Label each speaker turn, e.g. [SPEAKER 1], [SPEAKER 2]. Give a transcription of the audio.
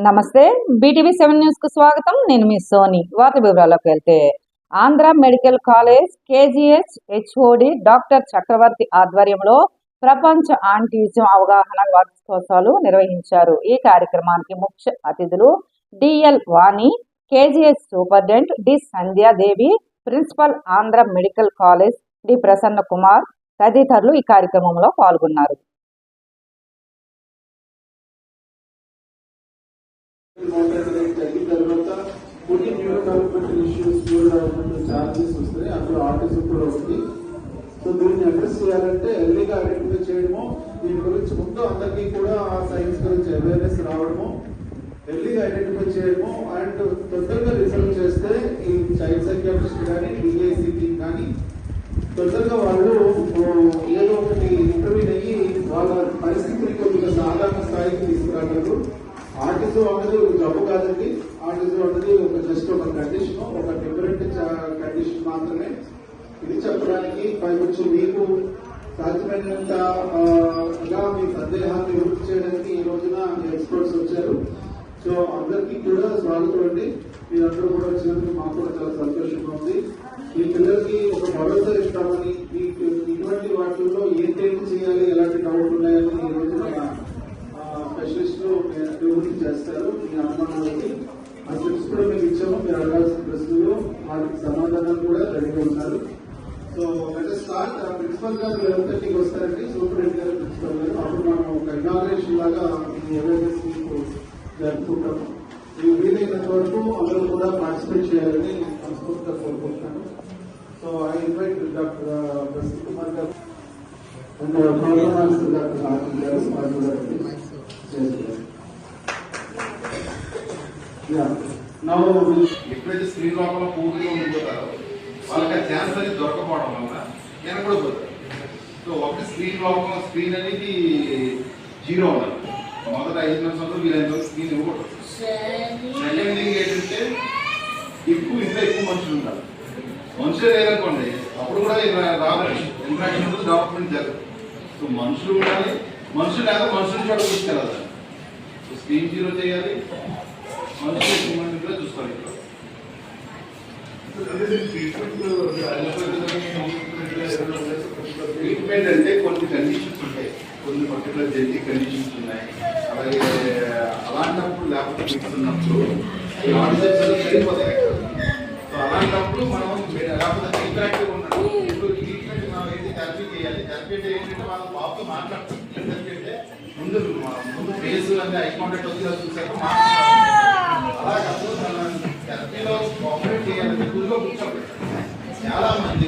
[SPEAKER 1] నమస్తే. BTV7 news కు స్వాగతం. నేను మీ సోని. వార్త వివరాల్లోకి వెళ్తే Andhra medical college KGH HOD doctor Chakravarthi ఆధ్వర్యంలో ప్రపంచ ఆంటిజం అవగాహన వార్షికోత్సవాలు నిర్వహించారు. ఈ కార్యక్రమానికి ముఖ్య అతిథులు DL Vani, KGH superintendent D Sandhya Devi, principal Andhra medical college D Prasanna Kumar తదితరులు ఈ కార్యక్రమంలో పాల్గొన్నారు.
[SPEAKER 2] తగ్గిన తర్వాత కొన్ని neuro developmental issues neuro developmental challenges వస్తాయి. అందులో ఆర్టిజం కూడా వస్తుంది. సో దీన్ని అడ్రస్ చేయాలంటే ఎర్లీగా ఐడెంటిఫై చేయడము, దీని గురించి ముందు అందరికీ కూడా ఆ సైన్స్ గురించి అవేర్నెస్ రావడము, ఎర్లీగా ఐడెంటిఫై చేయడము అండ్ తొందరగా రిజల్ట్ చేస్తే ఈ చైల్డ్ సైకియాట్రిస్ట్ కానీ DACT కానీ తొందరగా వాళ్ళు ఏదో ఒకటి ఇంటర్వ్యూన్ అయ్యి వాళ్ళ పరిస్థితిని కొద్దిగా సాధారణ స్థాయికి తీసుకురాగలరు. ఆర్టిజం అనేది ఒక జబ్బు కాదండి. ఆర్టిజం అనేది జస్ట్ ఒక కండిషన్, ఒక డిఫరెంట్ కండిషన్ మాత్రమే. ఇది చెప్పడానికి పైకొచ్చి మీకు సాధ్యమైనంతగా మీ సందేహాన్ని నివృత్తి చేయడానికి ఈ రోజున ఎక్స్పర్ట్స్ వచ్చారు. సో అందరికీ కూడా స్వాగతం అండి. మీరందరూ కూడా వచ్చినందుకు మాకు కూడా చాలా సంతోషంగా ఉంది. ఈ పిల్లలకి ఒక భరోసా ఇస్తామని, మీకు ఇటువంటి వాటిల్లో ఏంటేంటి చేయాలి, ఎలాంటి డౌట్ ఉన్నాయని ఈ రోజున స్పెషలిస్టులు అభివృద్ధి చేస్తారు. మీ అనుమానాలకి ఆ స్టెప్స్ కూడా మేము ఇచ్చాము. మీరు అడగాల్సిన ప్రశ్నలు వాటికి సమాధానాలు కూడా రెడీగా ఉన్నారు. So start. ప్రిన్సిపల్ గారు 11:30కి వస్తారండి. సూపరింటెండెంట్ గారు, ప్రిన్సిపల్ గారు. అప్పుడు మనం ఒక ఇనాగ్రేషన్ లాగా అవేర్నెస్ మీకు జరుపుకుంటాము. మీకు వీలైనంత వరకు అందరూ కూడా పార్టిసిపేట్ చేయాలని మనస్ఫూర్తిగా కోరుకుంటున్నాను. So I invite doctor Prasanna Kumar గారు అండ్ డాక్టర్ ఆర్తి గారు
[SPEAKER 3] ఎప్పుడైతే స్క్రీన్ లోపల పూర్తిగా ఉండిపోతారో వాళ్ళకి ఆ ఛాన్స్ అనేది దొరకపోవడం వల్ల నేను కూడా పోతారు. సో ఒకటి స్క్రీన్ లోపల స్క్రీన్ అనేది 0 ఉండాలి. మొదట 5 నిమిషాలు వీలైన స్క్రీన్ ఇవ్వకూడదు. సెకండ్ థింగ్ ఏంటంటే ఇంట్లో ఎక్కువ మనుషులు ఉంటారు. మనుషులే లేదనుకోండి అప్పుడు కూడా రావాలి, ఇంట్రాక్షన్ ఉంటుంది, డెవలప్మెంట్ జరగదు. సో మనుషులు ఉండాలి. మనుషులు లేదా మనుషులు చోట తీసుకెళ్ళాలి. సో స్క్రీన్ 0 చేయాలి. మనుషులు కూడా చూస్తారు. ట్రీట్మెంట్ అంటే కొన్ని కండిషన్స్ ఉంటాయి, కొన్ని పర్టికులర్ జెనెటిక్ కండిషన్స్ ఉన్నాయి. అలాగే అలాంటప్పుడు లేకపోతే చూస్తున్నప్పుడు సరిపోతాయి. సో అలాంటప్పుడు మనం లేకపోతే ఇంటరాక్టివ్ ఉన్నాడు. ఇప్పుడు ట్రీట్మెంట్ మనం ఏంటి థెరపీ చేయాలి. థెరపీ అంటే ఏంటంటే వాళ్ళ బాబుతో మాట్లాడతాం. ఏంటంటే ముందు ఫేస్ అంటే ఐ కాంటాక్ట్ వచ్చి చూసాక అలాగే థెరపీలో కోఆపరేట్ చేయాలంటే గురిలో కూర్చోబెట్టాలి. చాలా మంది